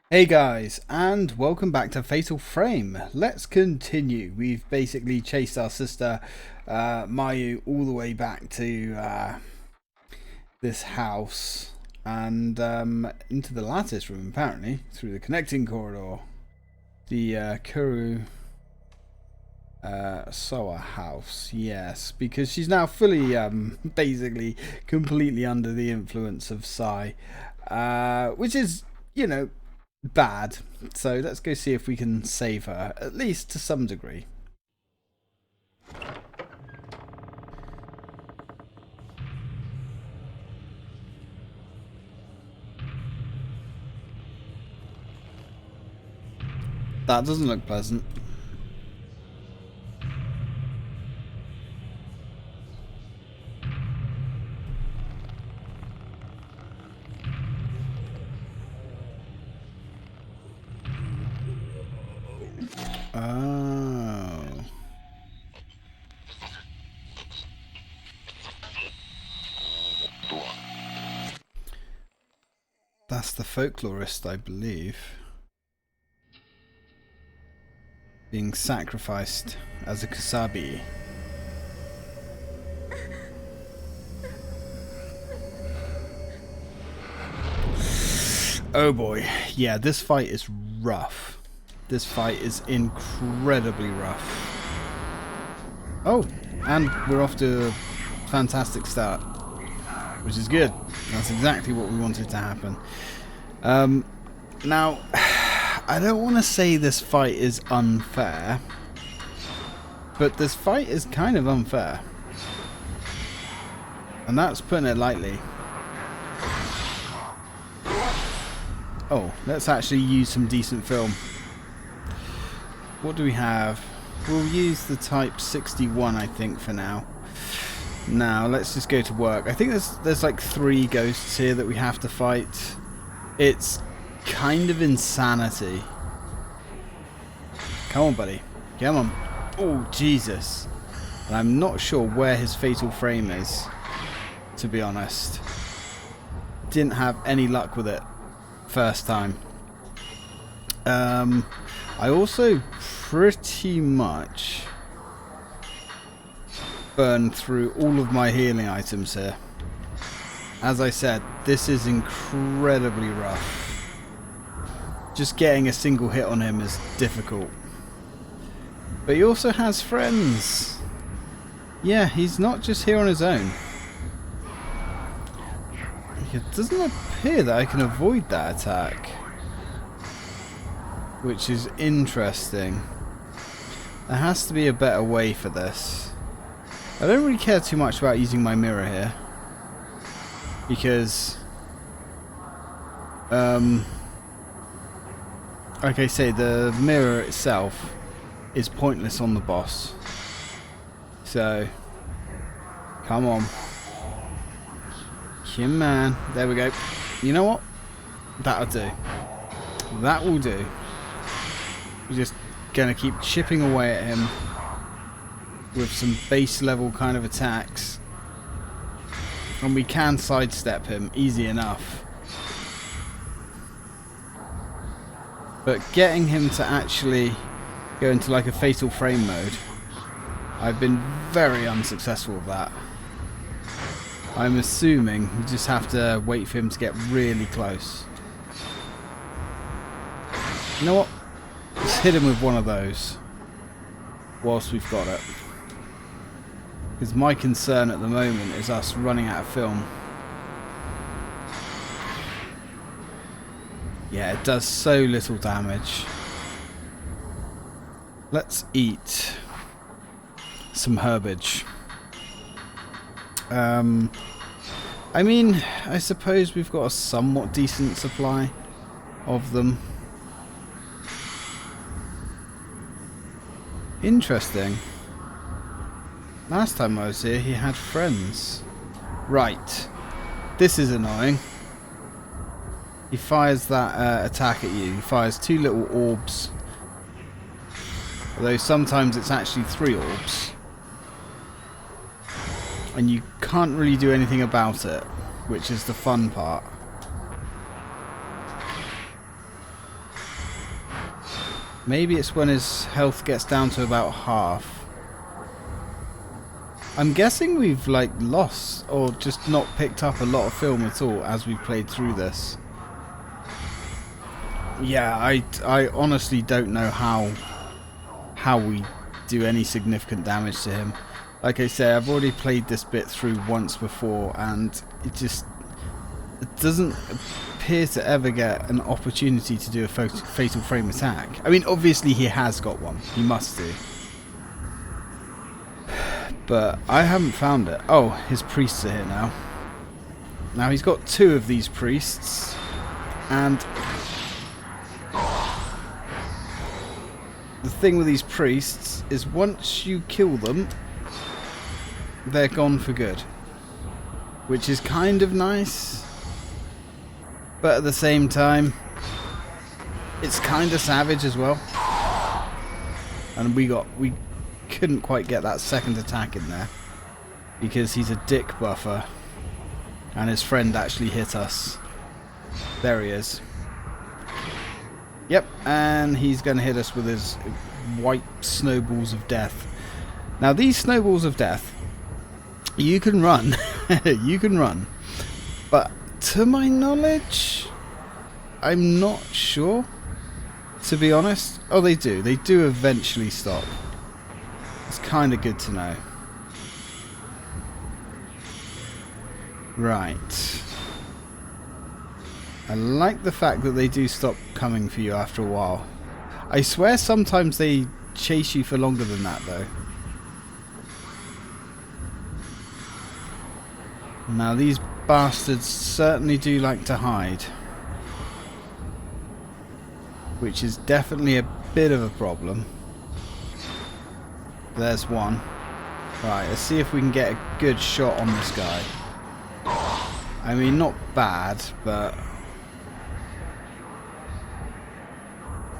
Hey guys, and welcome back to Fatal Frame. Let's continue. We've basically chased our sister Mayu all the way back to this house and into the lattice room, apparently, through the connecting corridor. The Kuru Soa house, yes, because she's now fully, basically, completely under the influence of Sai, which is, you know, bad. So let's go see if we can save her, at least to some degree. That doesn't look pleasant. Oh. That's the folklorist, I believe, being sacrificed as a Kasabi. Oh boy, yeah, this fight is rough. This fight is incredibly rough. Oh, and we're off to a fantastic start, which is good. That's exactly what we wanted to happen. Now, I don't want to say this fight is unfair, but this fight is kind of unfair. And that's putting it lightly. Oh, let's actually use some decent film. What do we have? We'll use the Type 61, I think, for now. Now, let's just go to work. I think there's like 3 ghosts here that we have to fight. It's kind of insanity. Come on, buddy. Come on. Oh, Jesus. And I'm not sure where his fatal frame is, to be honest. Didn't have any luck with it first time. I also pretty much burned through all of my healing items here. As I said, this is incredibly rough. Just getting a single hit on him is difficult. But he also has friends. Yeah, he's not just here on his own. It doesn't appear that I can avoid that attack, which is interesting. There has to be a better way for this. I don't really care too much about using my mirror here, because like I say, the mirror itself is pointless on the boss. So come on. Come on. There we go. You know what? That'll do. That will do. We're just gonna keep chipping away at him with some base level kind of attacks, and we can sidestep him easy enough. But getting him to actually go into like a fatal frame mode, I've been very unsuccessful with that. I'm assuming we just have to wait for him to get really close. You know what? Let's hit him with one of those whilst we've got it. Because my concern at the moment is us running out of film. Yeah, it does so little damage. Let's eat some herbage. I mean, I suppose we've got a somewhat decent supply of them. Interesting. Last time I was here, he had friends. Right. This is annoying. He fires that attack at you. He fires 2 little orbs. Although sometimes it's actually 3 orbs. And you can't really do anything about it, which is the fun part. Maybe it's when his health gets down to about half. I'm guessing we've like lost or just not picked up a lot of film at all as we've played through this. Yeah, I honestly don't know how we do any significant damage to him. Like I say, I've already played this bit through once before, and it doesn't appear to ever get an opportunity to do a fatal frame attack. I mean, obviously he has got one. He must do. But I haven't found it. Oh, his priests are here now. Now he's got 2 of these priests, and the thing with these priests is once you kill them, they're gone for good. Which is kind of nice, but at the same time, it's kind of savage as well. And we couldn't quite get that second attack in there because he's a dick buffer, and his friend actually hit us. There he is. Yep, and he's going to hit us with his white snowballs of death. Now these snowballs of death, you can run. You can run. But to my knowledge, I'm not sure, to be honest. Oh, they do. They do eventually stop. It's kind of good to know. Right. I like the fact that they do stop coming for you after a while. I swear sometimes they chase you for longer than that, though. Now these bastards certainly do like to hide, which is definitely a bit of a problem. There's one. Right, let's see if we can get a good shot on this guy. I mean, not bad, but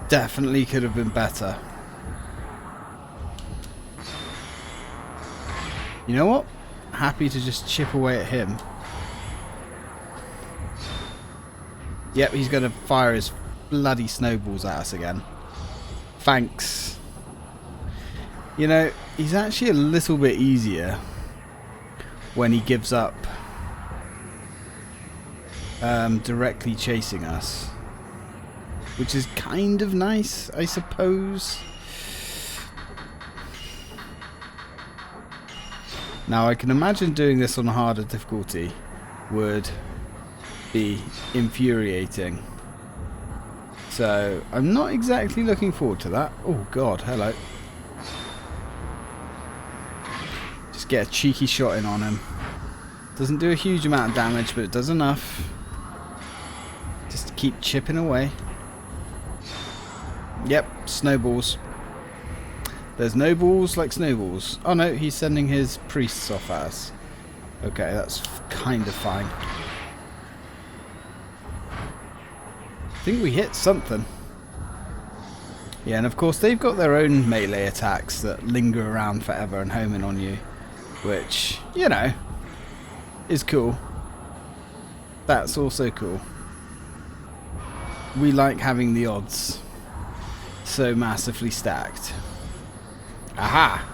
definitely could have been better. You know what? Happy to just chip away at him. Yep, he's going to fire his bloody snowballs at us again. Thanks. You know, he's actually a little bit easier when he gives up directly chasing us, which is kind of nice, I suppose. Now I can imagine doing this on a harder difficulty would be infuriating. So I'm not exactly looking forward to that. Oh god, hello. Just get a cheeky shot in on him. Doesn't do a huge amount of damage, but it does enough. Just to keep chipping away. Yep, snowballs. There's no balls like snowballs. Oh no, he's sending his priests off at us. Okay, that's kind of fine. I think we hit something. Yeah, and of course they've got their own melee attacks that linger around forever and home in on you. Which, you know, is cool. That's also cool. We like having the odds so massively stacked. Aha!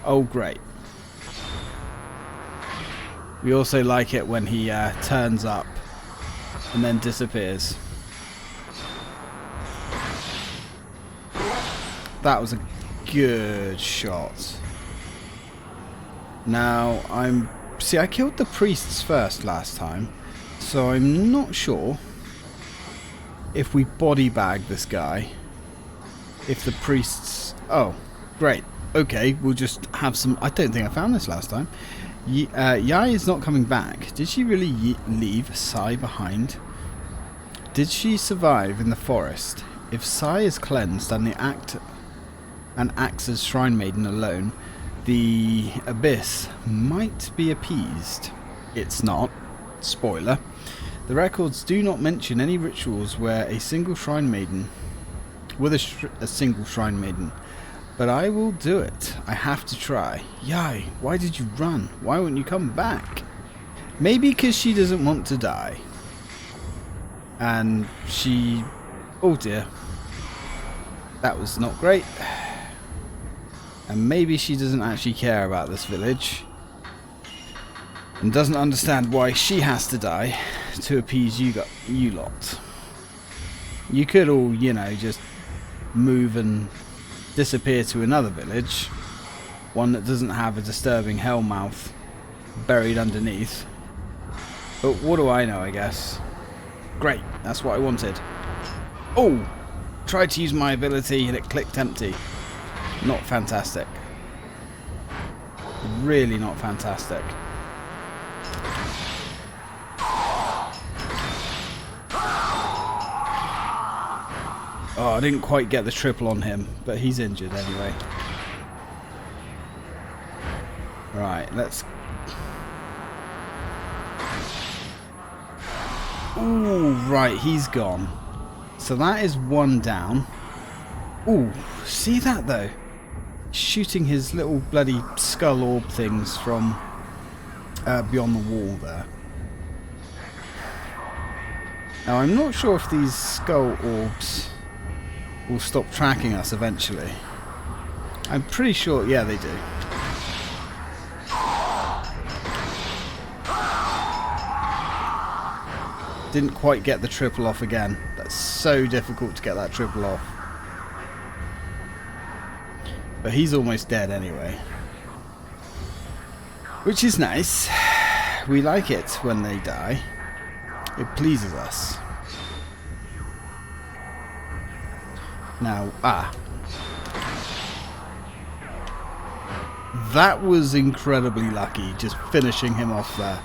Oh, great. We also like it when he turns up and then disappears. That was a good shot. Now, see, I killed the priests first last time, so I'm not sure if we body bag this guy, if the priests... Oh, great. Okay, we'll just have some... I don't think I found this last time. Yai is not coming back. Did she really leave Sai behind? Did she survive in the forest? If Sai is cleansed and acts as Shrine Maiden alone, the Abyss might be appeased. It's not. Spoiler. The records do not mention any rituals where a single Shrine Maiden... with a single Shrine Maiden. But I will do it. I have to try. Yai, why did you run? Why won't you come back? Maybe because she doesn't want to die. And she... Oh dear. That was not great. And maybe she doesn't actually care about this village. And doesn't understand why she has to die to appease you lot. You could all, you know, just move and disappear to another village. One that doesn't have a disturbing hellmouth buried underneath. But what do I know, I guess. Great, that's what I wanted. Oh! Tried to use my ability and it clicked empty. Not fantastic. Really not fantastic. Oh, I didn't quite get the triple on him, but he's injured anyway. Right, let's... Ooh, right, he's gone. So that is one down. Ooh, see that though? Shooting his little bloody skull orb things from beyond the wall there. Now I'm not sure if these skull orbs will stop tracking us eventually. I'm pretty sure, yeah, they do. Didn't quite get the triple off again. That's so difficult to get that triple off. But he's almost dead anyway. Which is nice. We like it when they die. It pleases us. Now, that was incredibly lucky, just finishing him off there.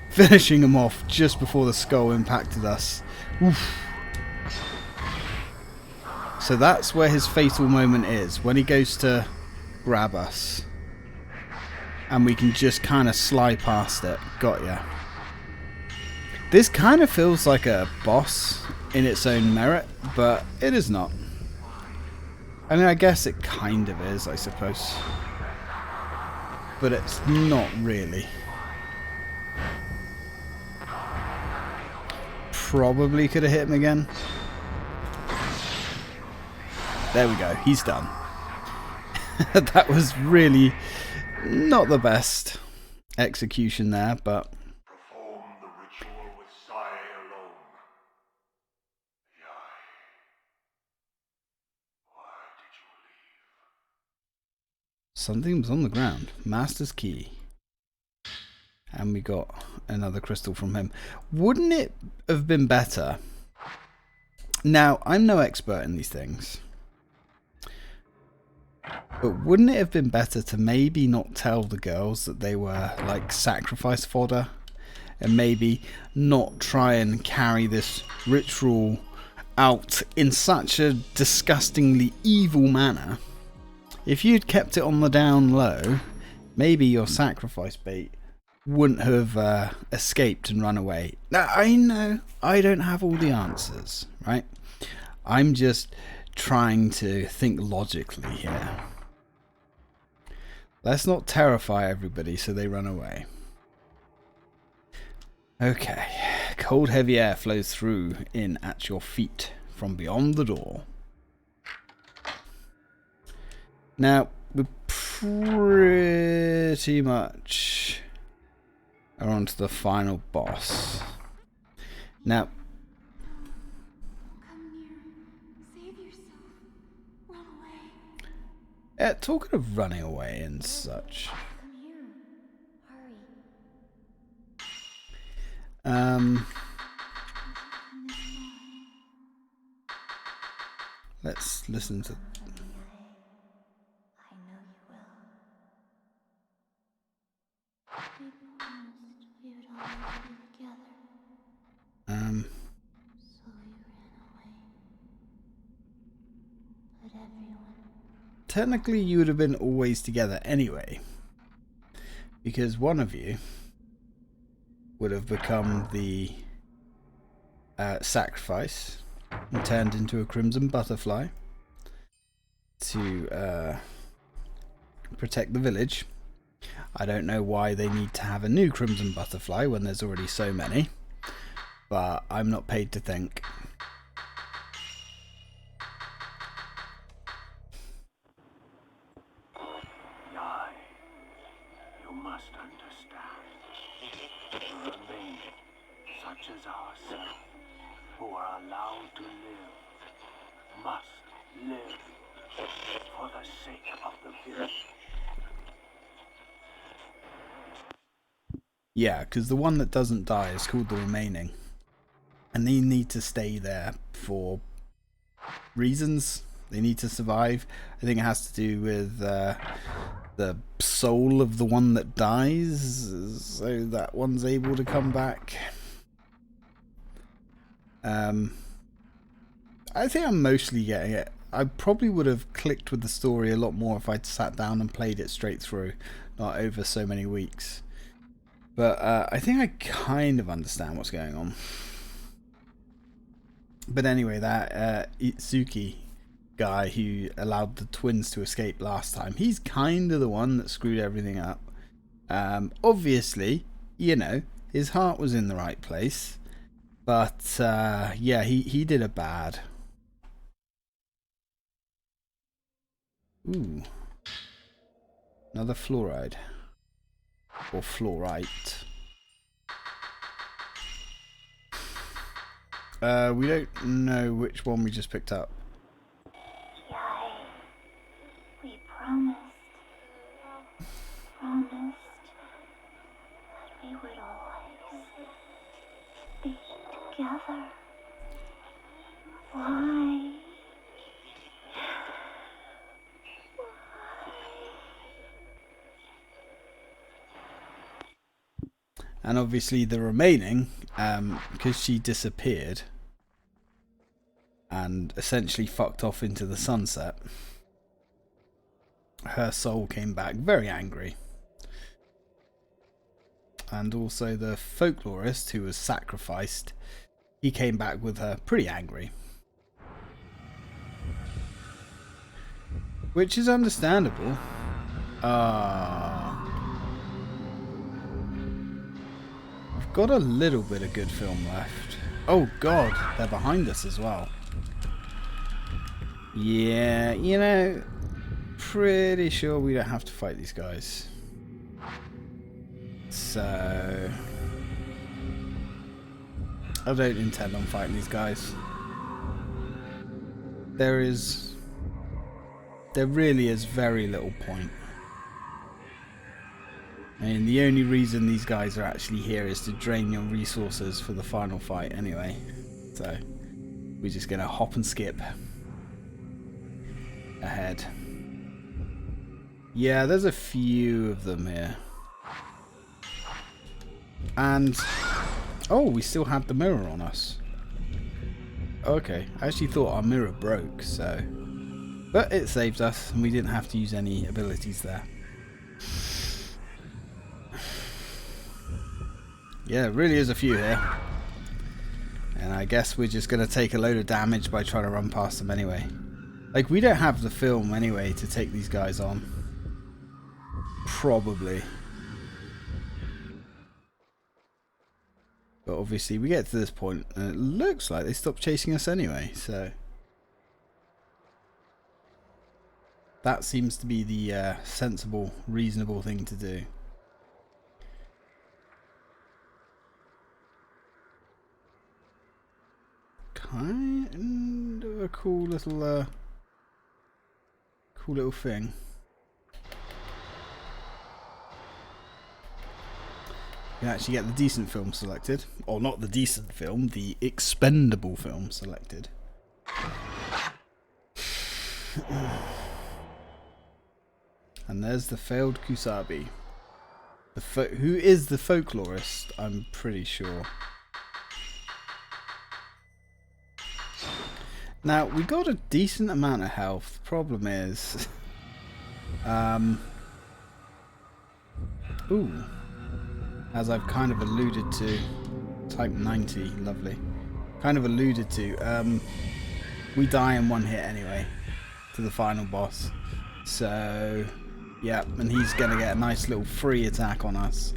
Finishing him off just before the skull impacted us. Oof. So that's where his fatal moment is, when he goes to grab us. And we can just kind of slide past it. Got ya. This kind of feels like a boss in its own merit, but it is not. I mean, I guess it kind of is, I suppose. But it's not really. Probably could have hit him again. There we go, he's done. That was really not the best execution there, but... Perform the ritual with Sai alone. Yai. Why did you leave? Something was on the ground. Master's key. And we got another crystal from him. Wouldn't it have been better? Now, I'm no expert in these things. But wouldn't it have been better to maybe not tell the girls that they were like sacrifice fodder? And maybe not try and carry this ritual out in such a disgustingly evil manner? If you'd kept it on the down low, maybe your sacrifice bait wouldn't have escaped and run away. Now, I know I don't have all the answers, right? I'm just trying to think logically here. Let's not terrify everybody so they run away. Okay. Cold heavy air flows through in at your feet from beyond the door. Now, we're pretty much on to the final boss. Now, come here. Save yourself. Run away. Talking of running away and such. Come here. Hurry. Let's listen to... I know you will. We promised we would always be together. So we ran away. But everyone... Technically, you would have been always together anyway. Because one of you would have become the sacrifice and turned into a crimson butterfly to protect the village. I don't know why they need to have a new crimson butterfly when there's already so many, but I'm not paid to think. You must understand. The remaining, such as ourselves, who are allowed to live, must live for the sake of the village. Yeah, because the one that doesn't die is called the remaining. And they need to stay there for reasons. They need to survive. I think it has to do with the soul of the one that dies, so that one's able to come back. I think I'm mostly getting it. I probably would have clicked with the story a lot more if I'd sat down and played it straight through, not over so many weeks. But I think I kind of understand what's going on. But anyway, that Itsuki guy who allowed the twins to escape last time, he's kind of the one that screwed everything up. Obviously, you know, his heart was in the right place. But yeah, he did a bad. Ooh. Another fluoride. Or fluorite. We don't know which one we just picked up. Yai, we promised that we would always be together. Why? And obviously the remaining, because she disappeared and essentially fucked off into the sunset, her soul came back very angry. And also the folklorist who was sacrificed, he came back with her pretty angry. Which is understandable. We've got a little bit of good film left. Oh god, they're behind us as well. Yeah, you know, pretty sure we don't have to fight these guys. So I don't intend on fighting these guys. There really is very little point. I mean, the only reason these guys are actually here is to drain your resources for the final fight anyway. So we're just gonna hop and skip ahead. Yeah, there's a few of them here. And oh, we still had the mirror on us. Okay, I actually thought our mirror broke, so but it saved us and we didn't have to use any abilities there. Yeah, there really is a few here. And I guess we're just going to take a load of damage by trying to run past them anyway. Like, we don't have the film anyway to take these guys on. Probably. But obviously we get to this point and it looks like they stopped chasing us anyway, so that seems to be the sensible, reasonable thing to do. Kind of a cool little thing. You can actually get the decent film selected, or not the decent film, the expendable film selected. And there's the failed Kusabi. Who is the folklorist? I'm pretty sure. Now, we got a decent amount of health. The problem is... ooh. As I've kind of alluded to... Type 90, lovely. Kind of alluded to. We die in one hit anyway. To the final boss. So... yeah, and he's going to get a nice little free attack on us.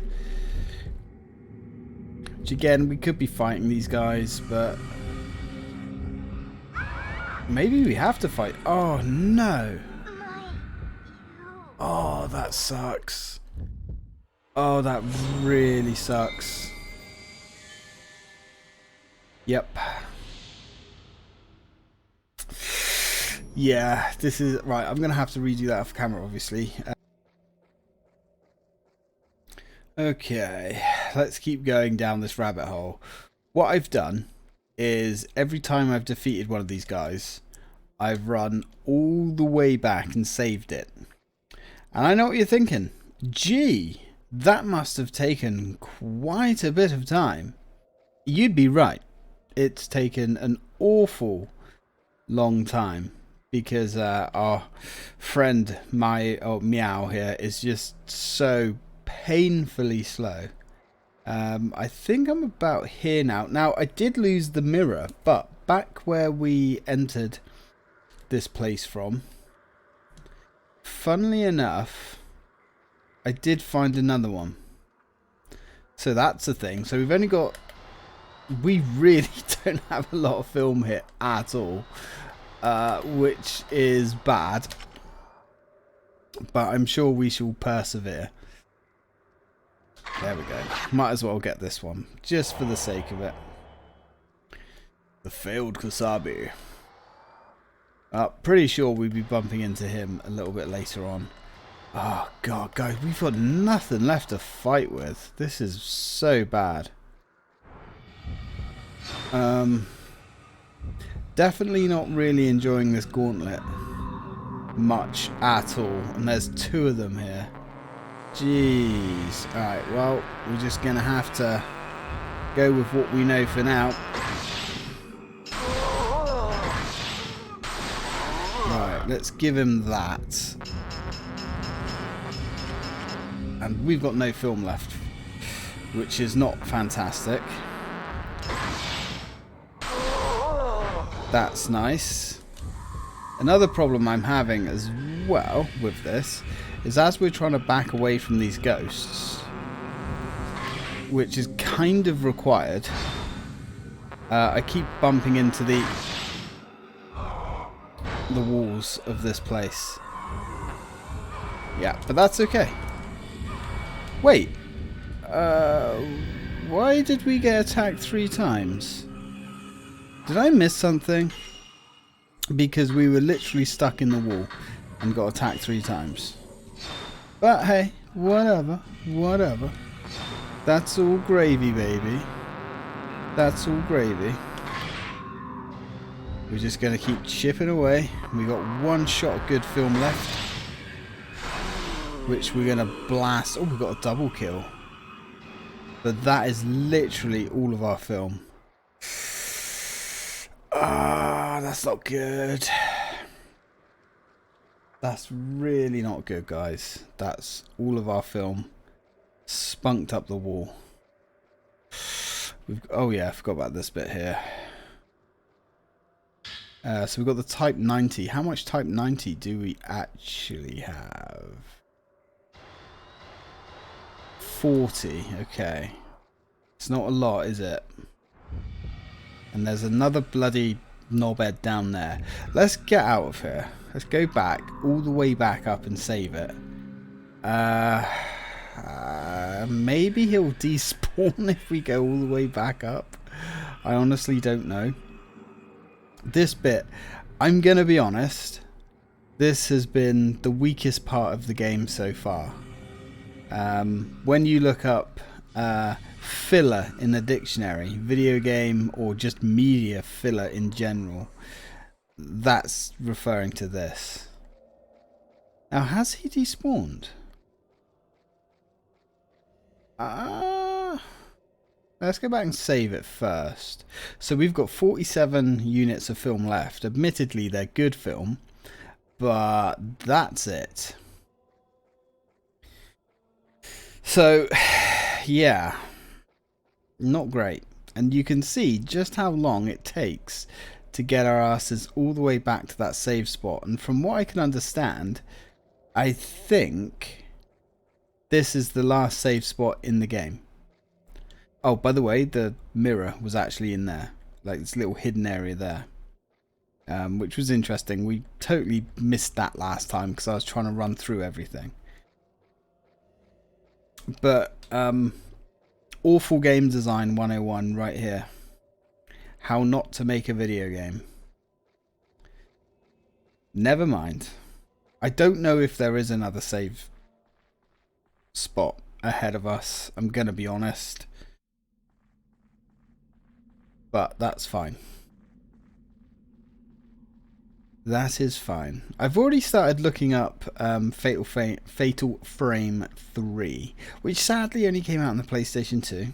Which again, we could be fighting these guys, but... maybe we have to fight. Oh no. Oh, that sucks. Oh, that really sucks. Yep. Yeah, this is right. I'm gonna have to redo that off camera, obviously. Okay, let's keep going down this rabbit hole. What I've done is every time I've defeated one of these guys, I've run all the way back and saved it. And I know what you're thinking. Gee, that must have taken quite a bit of time. You'd be right. It's taken an awful long time because our friend Meow here is just so painfully slow. I think I'm about here now. Now, I did lose the mirror, but back where we entered this place from, funnily enough, I did find another one. So that's the thing. So we've only got... We really don't have a lot of film here at all, which is bad. But I'm sure we shall persevere. There we go. Might as well get this one, just for the sake of it. The failed Kusabi. Pretty sure we'd be bumping into him a little bit later on. Oh god, guys, we've got nothing left to fight with. This is so bad. Definitely not really enjoying this gauntlet much at all. And there's two of them here. Jeez. Alright, well, we're just going to have to go with what we know for now. Right, let's give him that. And we've got no film left, which is not fantastic. That's nice. Another problem I'm having as well with this is as we're trying to back away from these ghosts, which is kind of required, I keep bumping into the walls of this place. Yeah, but that's okay. Wait, why did we get attacked 3 times? Did I miss something? Because we were literally stuck in the wall and got attacked 3 times. But hey, whatever, whatever. That's all gravy, baby. That's all gravy. We're just going to keep chipping away. We got 1 shot of good film left, which we're going to blast. Oh, we've got a double kill. But that is literally all of our film. Ah, that's not good. That's really not good, guys. That's all of our film spunked up the wall. Oh yeah, I forgot about this bit here. So we've got the Type 90. How much Type 90 do we actually have? 40. Okay. It's not a lot, is it? And there's another bloody knobhead down there. Let's get out of here. Let's go back, all the way back up and save it. Maybe he'll despawn if we go all the way back up. I honestly don't know. This bit, I'm going to be honest, this has been the weakest part of the game so far. When you look up filler in the dictionary, video game or just media filler in general, that's referring to this. Now, has he despawned? Let's go back and save it first. So we've got 47 units of film left. Admittedly, they're good film, but that's it. So, yeah, not great. And you can see just how long it takes to get our asses all the way back to that save spot. And from what I can understand, I think this is the last save spot in the game. Oh, by the way, the mirror was actually in there, like this little hidden area there, which was interesting. We totally missed that last time because I was trying to run through everything. But awful game design 101 right here. How not to make a video game. Never mind. I don't know if there is another save spot ahead of us. I'm going to be honest. But that's fine. That is fine. I've already started looking up Fatal Frame 3, which sadly only came out on the PlayStation 2.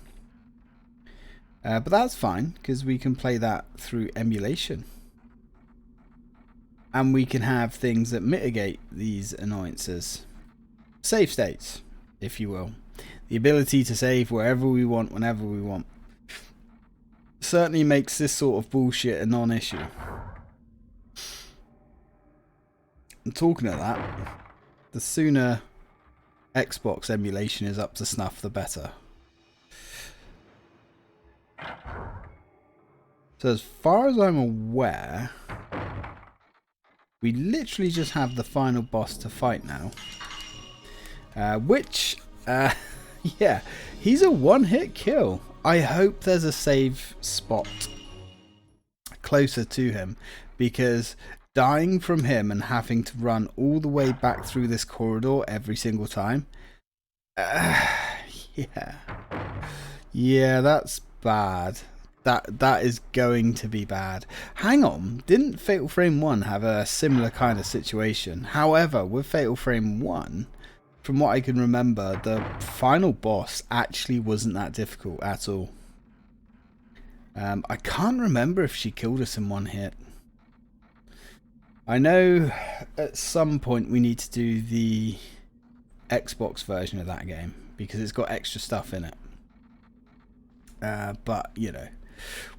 But that's fine, because we can play that through emulation. And we can have things that mitigate these annoyances. Save states, if you will. The ability to save wherever we want, whenever we want. Certainly makes this sort of bullshit a non-issue. And talking of that, the sooner Xbox emulation is up to snuff, the better. So as far as I'm aware, we literally just have the final boss to fight now. Yeah, he's a one-hit kill. I hope there's a save spot closer to him, because dying from him and having to run all the way back through this corridor every single time, yeah, that's bad. That is going to be bad. Hang on, didn't Fatal Frame 1 have a similar kind of situation? However, with Fatal Frame 1, from what I can remember, the final boss actually wasn't that difficult at all. I can't remember if she killed us in one hit. I know at some point we need to do the Xbox version of that game, because it's got extra stuff in it. But, you know,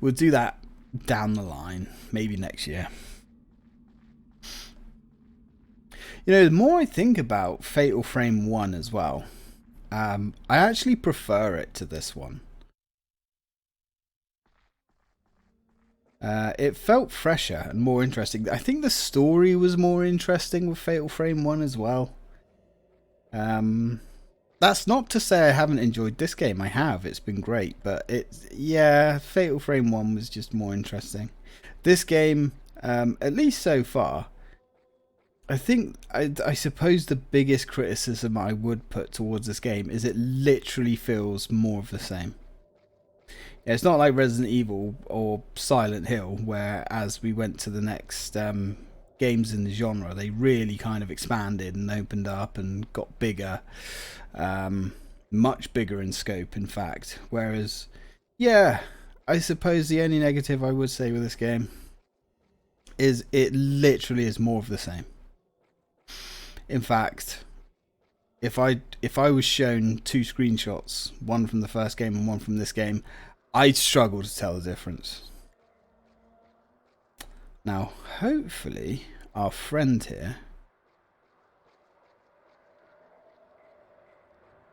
we'll do that down the line, maybe next year. You know, the more I think about Fatal Frame 1 as well, I actually prefer it to this one. It felt fresher and more interesting. I think the story was more interesting with Fatal Frame 1 as well. That's not to say I haven't enjoyed this game. I have. It's been great. But yeah, Fatal Frame 1 was just more interesting. This game, at least so far, I think, I suppose the biggest criticism I would put towards this game is it literally feels more of the same. Yeah, it's not like Resident Evil or Silent Hill, where as we went to the next games in the genre, they really kind of expanded and opened up and got bigger. Much bigger in scope, in fact. Whereas, yeah, I suppose the only negative I would say with this game is it literally is more of the same. In fact, if I was shown two screenshots, one from the first game and one from this game, I'd struggle to tell the difference. Now, hopefully, our friend here,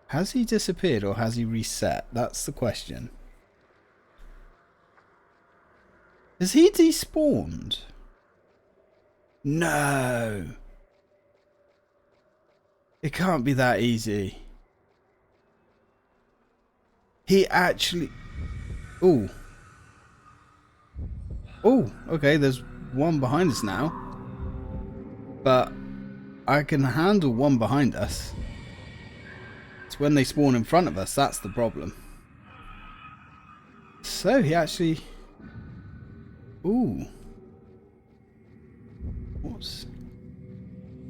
has he disappeared or has he reset? That's the question. Has he despawned? No. It can't be that easy. He actually... Ooh. Oh, okay, there's one behind us now. But I can handle one behind us. It's when they spawn in front of us, that's the problem. So he actually... Ooh. What's...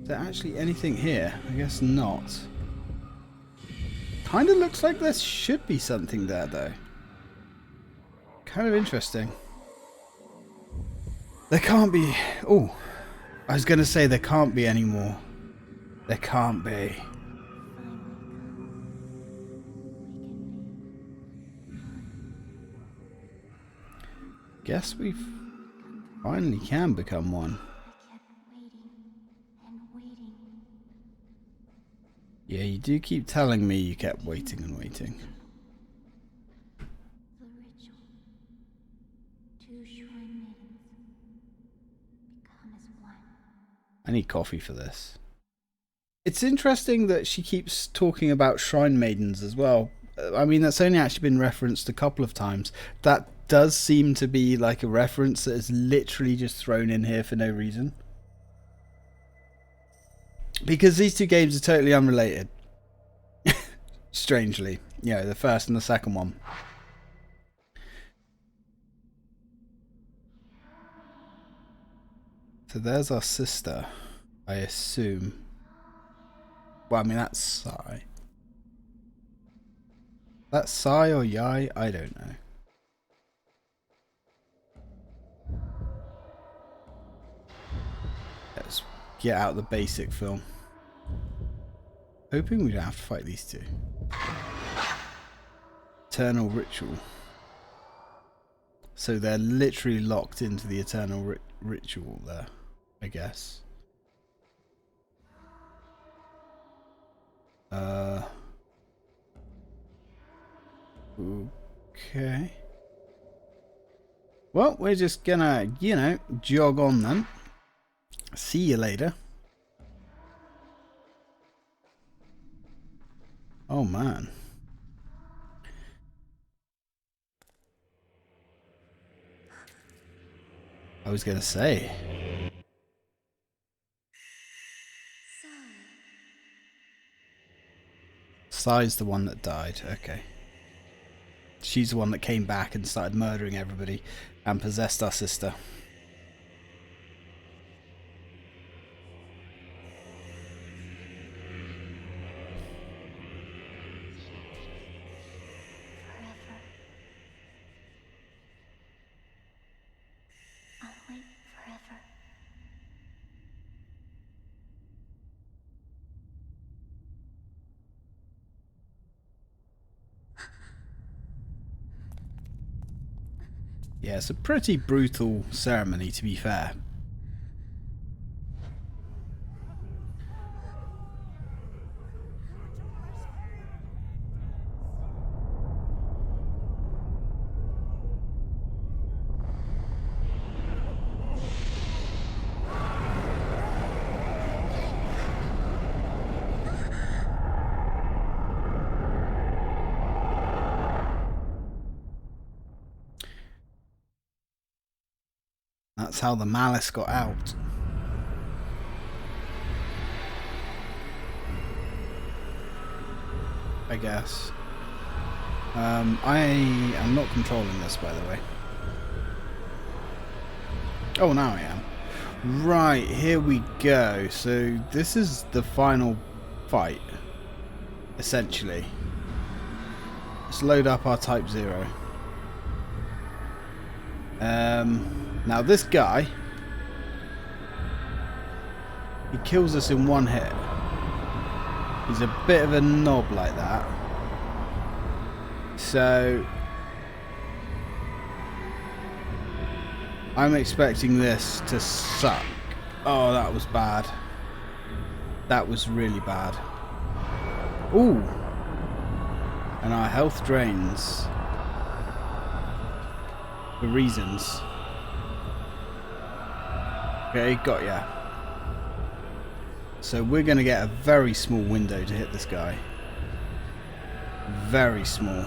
Is there actually anything here? I guess not. Kind of looks like there should be something there, though. Kind of interesting. There can't be... Oh, I was going to say there can't be any more. There can't be. Guess we finally can become one. Yeah, you do keep telling me you kept waiting and waiting. The ritual. Two shrine maidens become as one. I need coffee for this. It's interesting that she keeps talking about shrine maidens as well. I mean, that's only actually been referenced a couple of times. That does seem to be like a reference that is literally just thrown in here for no reason. Because these two games are totally unrelated. Strangely. You know, the first and the second one. So there's our sister, I assume. Well, I mean, that's Sai. That's Sai or Yai? I don't know. Let's get out the basic film. Hoping we don't have to fight these two. Eternal Ritual. So they're literally locked into the Eternal Ritual there, I guess. Okay. Well, we're just gonna, you know, jog on then. See you later. Oh man. I was gonna say. Sai's the one that died. Okay. She's the one that came back and started murdering everybody and possessed our sister. Forever. I'll wait forever. Yeah, it's a pretty brutal ceremony, to be fair. That's how the malice got out. I guess. I am not controlling this, by the way. Oh, now I am. Right, here we go. So this is the final fight, essentially. Let's load up our Type 0. Now this guy, he kills us in one hit. He's a bit of a knob like that. So I'm expecting this to suck. Oh, that was bad. That was really bad. Ooh. And our health drains. For reasons. Okay, got ya. So we're going to get a very small window to hit this guy. Very small.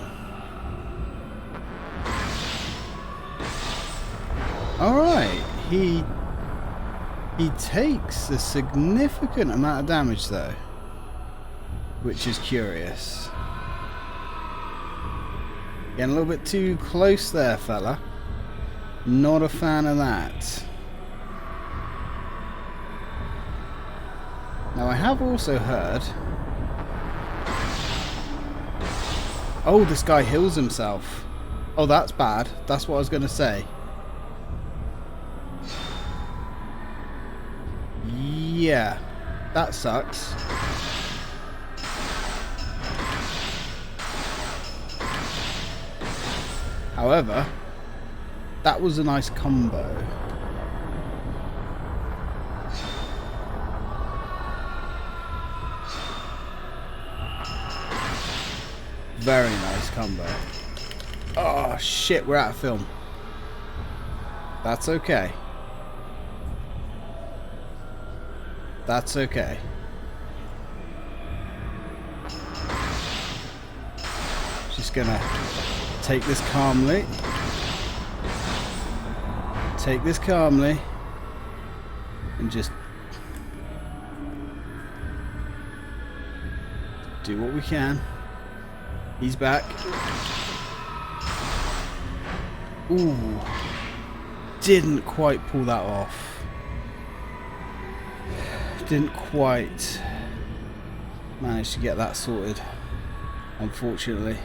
Alright, he takes a significant amount of damage though, which is curious. Getting a little bit too close there, fella. Not a fan of that. Now I have also heard... Oh, this guy heals himself. Oh, that's bad. That's what I was going to say. Yeah, that sucks. However, that was a nice combo. Very nice combo. Oh shit, we're out of film. That's okay. That's okay. Just gonna take this calmly. Take this calmly. And just do what we can. He's back. Ooh. Didn't quite pull that off. Didn't quite manage to get that sorted, unfortunately.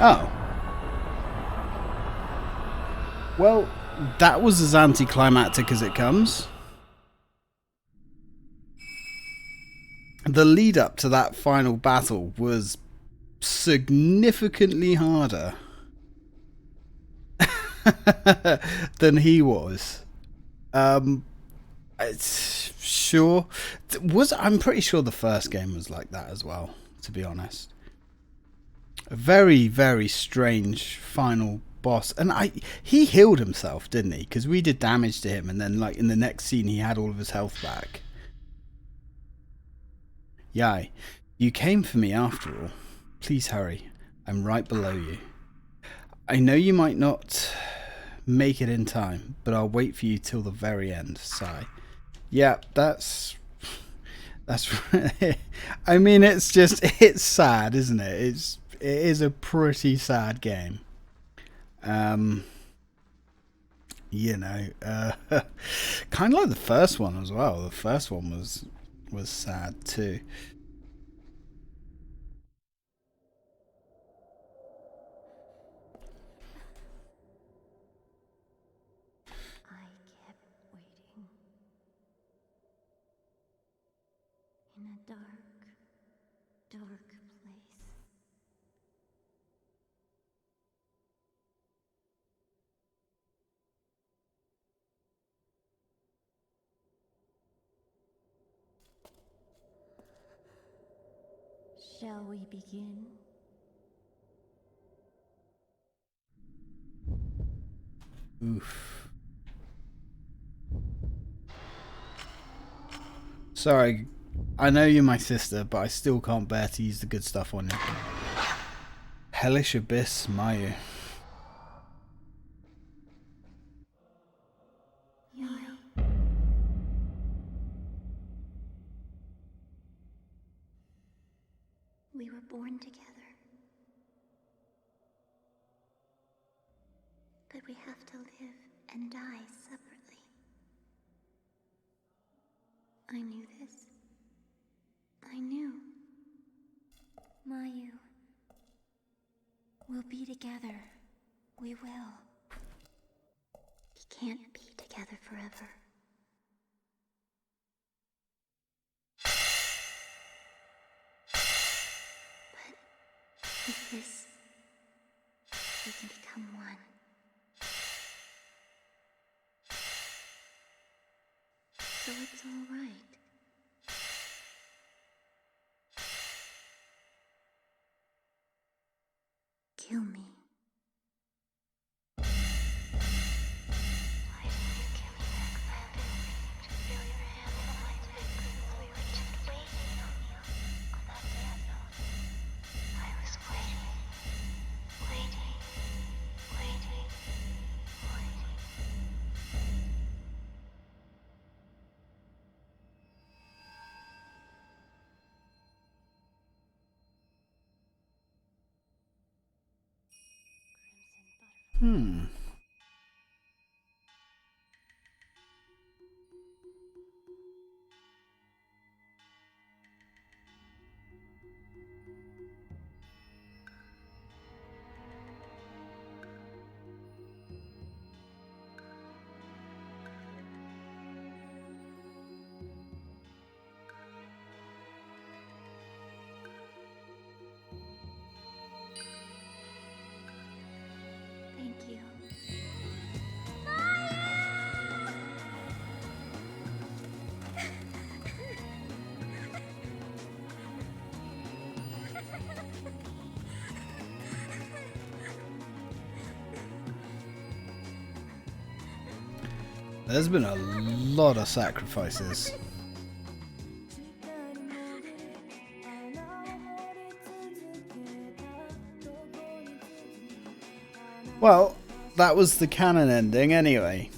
Oh. Well, that was as anticlimactic as it comes. The lead up to that final battle was significantly harder than he was. It's sure I'm pretty sure the first game was like that as well, to be honest. A very, very strange final boss, and he healed himself, didn't he? Because we did damage to him, and then like in the next scene he had all of his health back. Yai, you came for me after all. Please hurry. I'm right below you. I know you might not make it in time, but I'll wait for you till the very end. Sigh. Yeah, that's I mean, it's sad, isn't it? It is a pretty sad game. You know, kind of like the first one as well. The first one was sad too. I kept waiting. In a dark, dark place. Shall we begin? Oof. Sorry, I know you're my sister, but I still can't bear to use the good stuff on you. Hellish Abyss, Mayu. Yai. We were born together. But we have to live and die separately. I knew this. I knew. Mayu. We'll be together. We will. We can't be together forever. But with this, we can become one. So it's all right. Kill me. Why didn't you kill me back then? I've been waiting to feel your hand on my neck. We were just waiting on you on that death note. I was waiting, waiting, waiting, waiting. Hmm. Thank you. There's been a lot of sacrifices. Well, that was the canon ending anyway.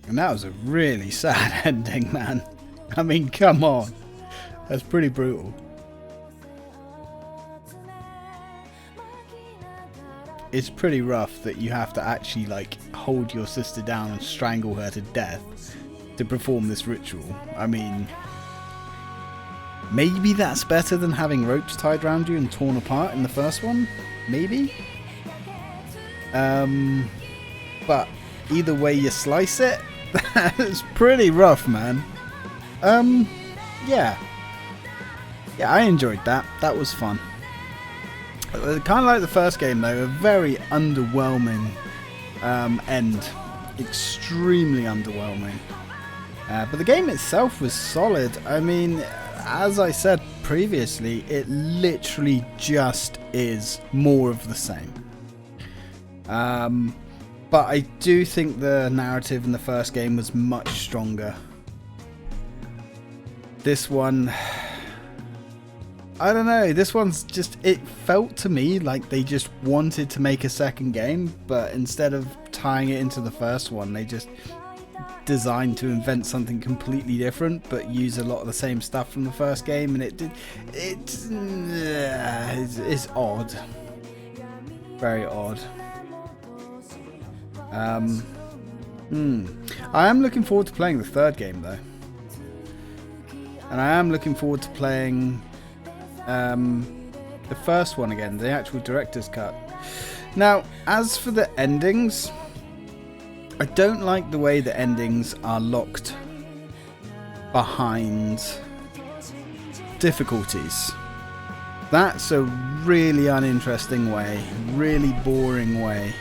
And that was a really sad ending, man. I mean, come on. That's pretty brutal. It's pretty rough that you have to actually, like, hold your sister down and strangle her to death to perform this ritual. I mean, maybe that's better than having ropes tied around you and torn apart in the first one. Maybe. But either way you slice it, it's pretty rough, man. Yeah. Yeah, I enjoyed that. That was fun. Kind of like the first game, though, a very underwhelming end. Extremely underwhelming. But the game itself was solid. I mean, as I said previously, it literally just is more of the same. But I do think the narrative in the first game was much stronger. This one, I don't know, this one's just, it felt to me like they just wanted to make a second game, but instead of tying it into the first one, they just designed to invent something completely different, but use a lot of the same stuff from the first game, and it's odd. Very odd. I am looking forward to playing the third game, though. And I am looking forward to playing the first one again, the actual director's cut. Now, as for the endings, I don't like the way the endings are locked behind difficulties. That's a really uninteresting way, really boring way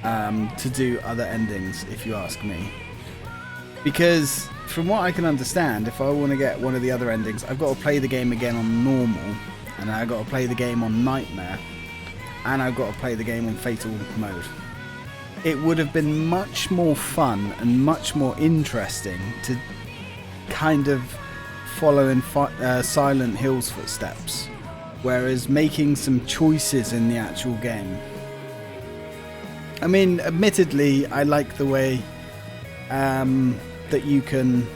to do other endings, if you ask me. Because from what I can understand, if I want to get one of the other endings, I've got to play the game again on normal, and I've got to play the game on nightmare, and I've got to play the game on fatal mode. It would have been much more fun and much more interesting to kind of follow in Silent Hill's footsteps, whereas making some choices in the actual game. I mean, admittedly, I like the way that you can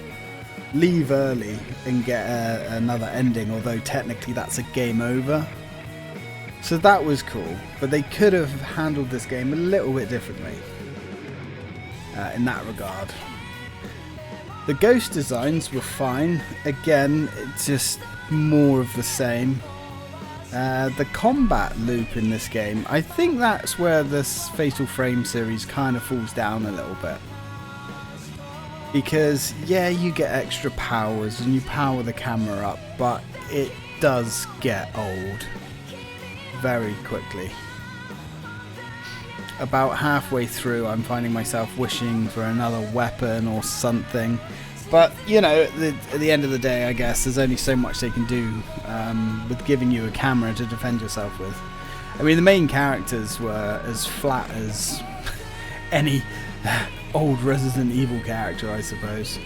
leave early and get another ending, although technically that's a game over. So that was cool, but they could have handled this game a little bit differently in that regard. The ghost designs were fine. Again, it's just more of the same. The combat loop in this game, I think that's where this Fatal Frame series kind of falls down a little bit. Because, yeah, you get extra powers and you power the camera up, but it does get old very quickly. About halfway through, I'm finding myself wishing for another weapon or something. But, you know, at the end of the day, I guess, there's only so much they can do with giving you a camera to defend yourself with. I mean, the main characters were as flat as any old Resident Evil character, I suppose.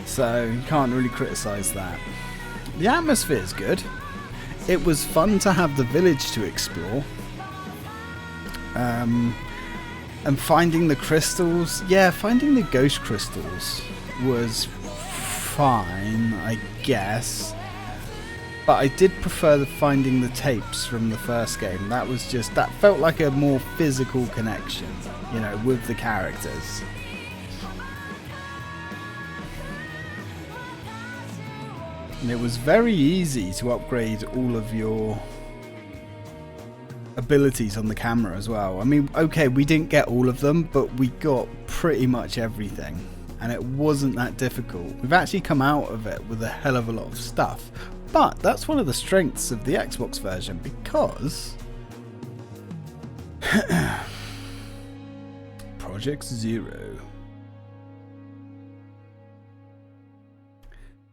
So, you can't really criticise that. The atmosphere is good. It was fun to have the village to explore. And finding the crystals. Yeah, finding the ghost crystals was fine, I guess. But I did prefer finding the tapes from the first game. That was just, that felt like a more physical connection, you know, with the characters. And it was very easy to upgrade all of your abilities on the camera as well. I mean, okay, we didn't get all of them, but we got pretty much everything. And it wasn't that difficult. We've actually come out of it with a hell of a lot of stuff. But that's one of the strengths of the Xbox version, because Project Zero.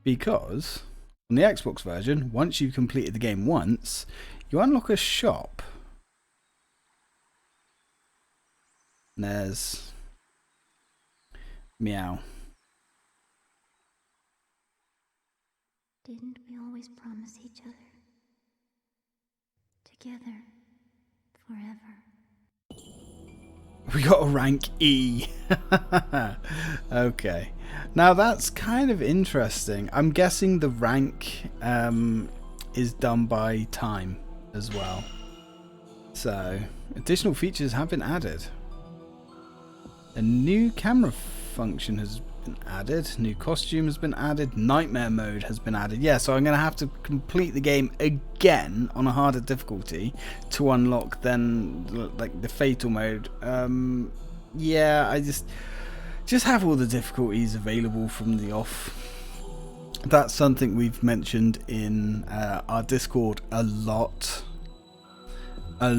Because on the Xbox version, once you've completed the game once, you unlock a shop. And there's Meow. Didn't we always promise each other? Together, forever. We got a rank E. Okay. Now that's kind of interesting. I'm guessing the rank is done by time as well. So, additional features have been added. A new camera function has been added. New costume has been added. Nightmare mode has been added. Yeah, so I'm going to have to complete the game again on a harder difficulty to unlock then like the fatal mode. Yeah, I just have all the difficulties available from the off. That's something we've mentioned in our Discord a lot. I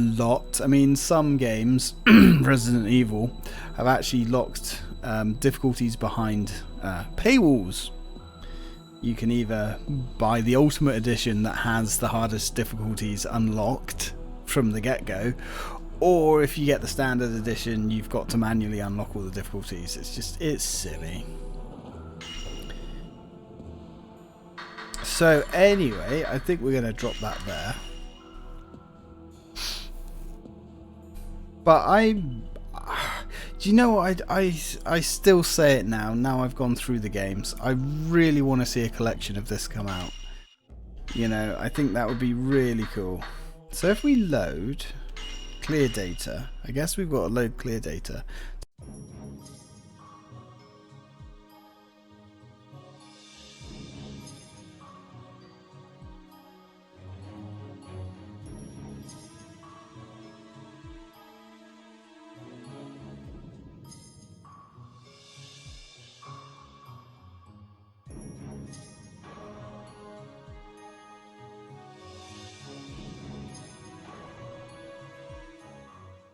mean, some games, Resident Evil, have actually locked difficulties behind paywalls. You can either buy the Ultimate Edition that has the hardest difficulties unlocked from the get-go, or if you get the Standard Edition, you've got to manually unlock all the difficulties. It's silly. So anyway, I think we're going to drop that there. But do you know what, I still say it now I've gone through the games. I really want to see a collection of this come out. You know, I think that would be really cool. So if we load clear data, I guess we've got to load clear data.